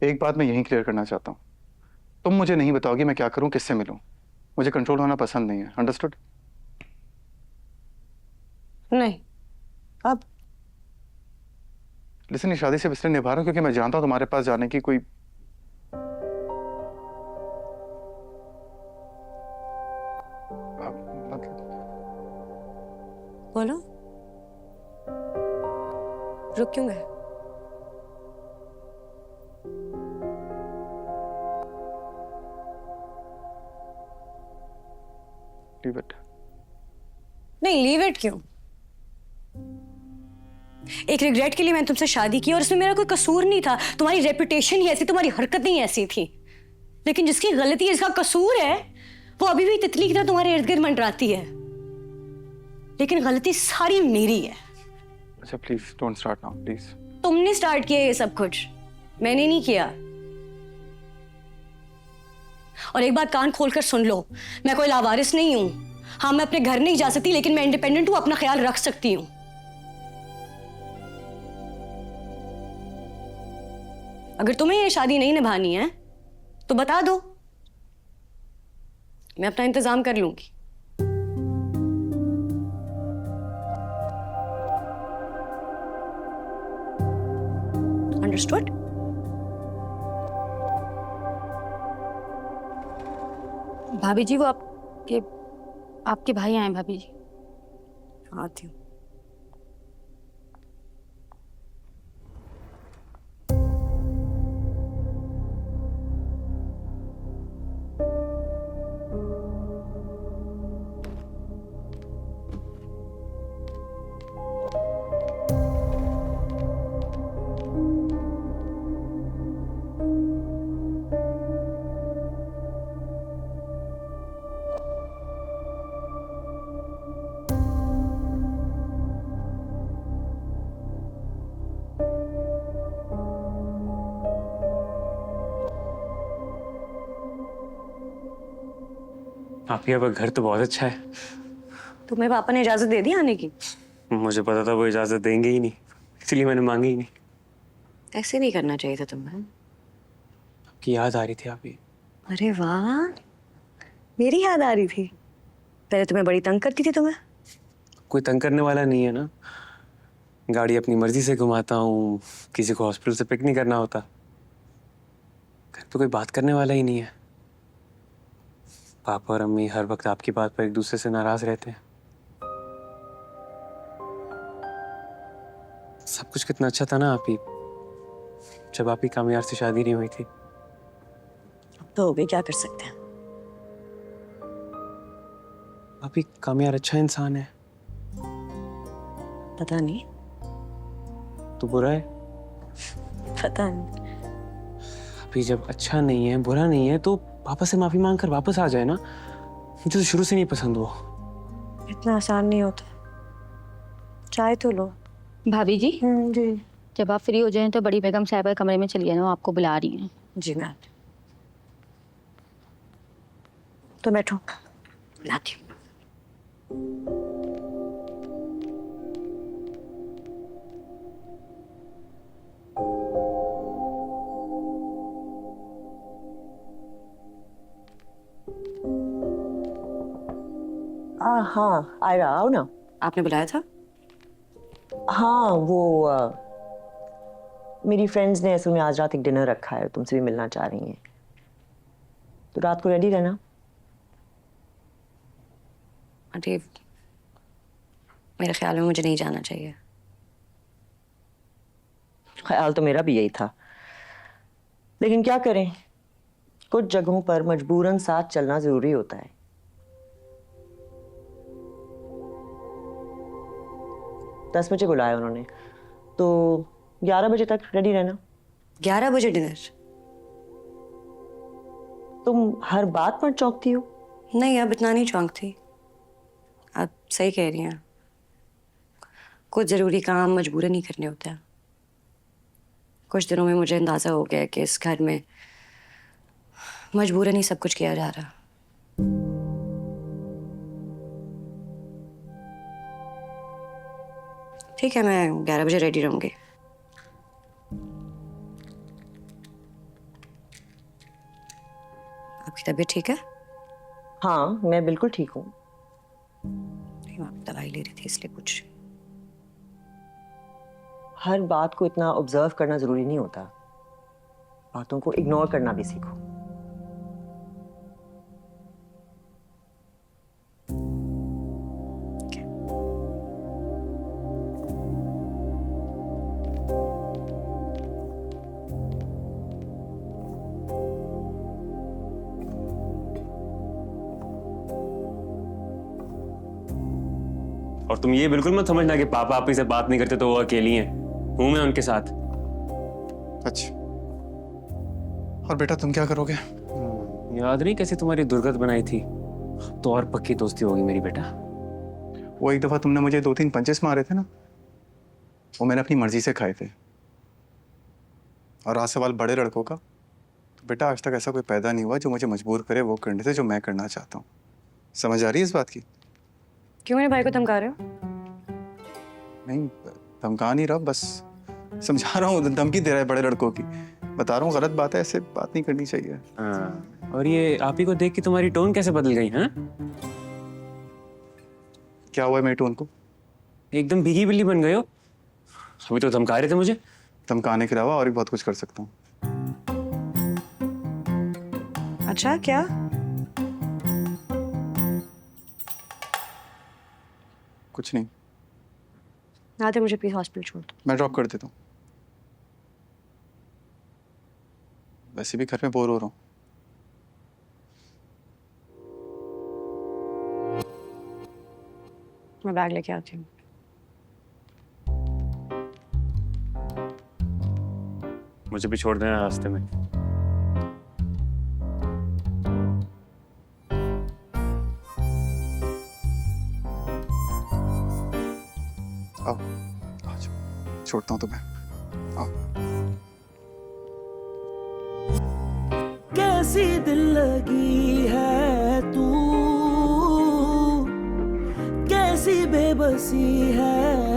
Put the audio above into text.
एक बात मैं यहीं क्लियर करना चाहता हूँ। तुम मुझे नहीं बताओगी मैं क्या करूँ, किससे मिलूँ। मुझे कंट्रोल होना पसंद नहीं है, अंडरस्टूड? नहीं। अब लिसन, ये शादी सिर्फ इसलिए निभा रहा हूँ क्योंकि मैं जानता हूँ तुम्हारे पास जाने की कोई मतलब। बोलो, रुक क्यों गए? Leave it. नहीं, लीव इट क्यों? एक रिग्रेट के लिए मैंने तुमसे शादी की और इसमें मेरा कोई कसूर नहीं था। तुम्हारी रेपुटेशन ही ऐसी, तुम्हारी हरकतें ही ऐसी थी। लेकिन जिसकी गलती है, जिसका कसूर है, वो अभी भी तितली की तरह तुम्हारे इर्द गिर्द मंडराती है। लेकिन गलती सारी मेरी है। अच्छा please don't start now please. तुमने स्टार्ट किया ये सब कुछ, मैंने नहीं किया। और एक बात कान खोलकर सुन लो, मैं कोई लावारिस नहीं हूं। हाँ, मैं अपने घर नहीं जा सकती, लेकिन मैं इंडिपेंडेंट हूं, अपना ख्याल रख सकती हूं। अगर तुम्हें ये शादी नहीं निभानी है तो बता दो, मैं अपना इंतजाम कर लूंगी। अंडरस्टूड? भाभी जी, वो आपके आपके भाई आए हैं भाभी जी। आती हूँ। आपके यहाँ पर घर तो बहुत अच्छा है। तुम्हें पापा ने इजाजत दे दी आने की? मुझे पता था वो इजाजत देंगे ही नहीं, इसलिए मैंने मांगी ही नहीं। ऐसे नहीं करना चाहिए था तुम्हें। आपकी याद आ रही थी आप ही। अरे वाह, मेरी याद आ रही थी। पहले तुम्हें बड़ी तंग करती थी तुम्हें। कोई तंग करने वाला नहीं है ना। गाड़ी अपनी मर्जी से घुमाता हूँ, किसी को हॉस्पिटल से पिक नहीं करना होता। घर पे कोई बात करने वाला ही नहीं है। पापा और अम्मी हर वक्त आपकी बात पर एक दूसरे से नाराज रहते हैं। सब कुछ कितना अच्छा था ना आप ही, जब आप ही कामयाब से शादी नहीं हुई थी। अब तो हो गई, क्या कर सकते हैं। आप ही कामयाब अच्छा इंसान है। पता नहीं। तो बुरा है? पता नहीं। अभी जब अच्छा नहीं है, बुरा नहीं है, तो पापा से माफी मांग कर वापस आ जाए ना। मुझे तो शुरू से नहीं पसंद वो। इतना आसान नहीं होता। चाय तो लो। भाभी जी, जी। जब आप फ्री हो जाएं तो बड़ी बेगम साहिबा कमरे में चलिए ना, वो आपको बुला रही हैं। जी मैम। तो बैठो, लाती हूँ। हाँ आयरा, आओ ना। आपने बुलाया था? हाँ वो मेरी फ्रेंड्स ने असल में आज रात एक डिनर रखा है, तुमसे भी मिलना चाह रही हैं, तो रात को रेडी रहना। अरे, मेरे ख्याल में मुझे नहीं जाना चाहिए। ख्याल तो मेरा भी यही था, लेकिन क्या करें, कुछ जगहों पर मजबूरन साथ चलना जरूरी होता है। 10 बजे बुलाया उन्होंने, तो 11 बजे तक रेडी रहना। 11 बजे डिनर? तुम हर बात पर चौंकती हो। नहीं, अब इतना नहीं चौंक थी। आप सही कह रही हैं, कुछ जरूरी काम मजबूरन नहीं करने होते हैं। कुछ दिनों में मुझे अंदाजा हो गया कि इस घर में मजबूरन ही सब कुछ किया जा रहा। ठीक है, मैं 11 बजे रेडी रहूंगी। आपकी तबीयत ठीक है? हाँ, मैं बिल्कुल ठीक हूँ। नहीं, मैं आपकी दवाई ले रही थी इसलिए पूछ रही हूँ। हर बात को इतना ऑब्जर्व करना जरूरी नहीं होता, बातों को इग्नोर करना भी सीखो। और तुम ये बिल्कुल मत समझना कि पापा आप ही से बात नहीं करते तो वो अकेली हैं। हूं मैं उनके साथ। अच्छा, और बेटा तुम क्या करोगे? याद नहीं कैसे तुम्हारी दुर्गत बनाई थी? तो और पक्की दोस्ती होगी मेरी बेटा। वो एक दफा तुमने मुझे 2-3 पंचेस मारे थे ना, वो मैंने अपनी मर्जी से खाए थे। और रहा सवाल बड़े लड़कों का, तो बेटा आज तक ऐसा कोई पैदा नहीं हुआ जो मुझे मजबूर करे वो करने से जो मैं करना चाहता हूँ। समझ आ रही है इस बात की? क्यों मेरे भाई को धमका रहे हो? नहीं, धमका नहीं रहा, बस समझा रहा हूँ। धमकी दे रहा है बड़े लड़कों की। बता रहा हूँ गलत बात है, ऐसे बात नहीं करनी चाहिए। हाँ, और ये आप ही को देख के तुम्हारी टोन कैसे बदल गई? हाँ, क्या हुआ है मेरी टोन को? एकदम भीगी बिल्ली बन गए हो। अभी तो धमका रहे थे मुझे। धमकाने के अलावा और भी बहुत कुछ कर सकता हूँ। अच्छा, क्या? कुछ नहीं, आते मुझे प्लीज हॉस्पिटल छोड़ दो। मैं ड्रॉप कर देता हूँ। वैसे भी घर में बोर हो रहा हूँ। मैं बैग लेके आती हूँ। मुझे भी छोड़ देना रास्ते में। आओ, आ जाओ, छोड़ता हूँ तुम्हें। आओ। कैसी दिल लगी है तू, कैसी बेबसी है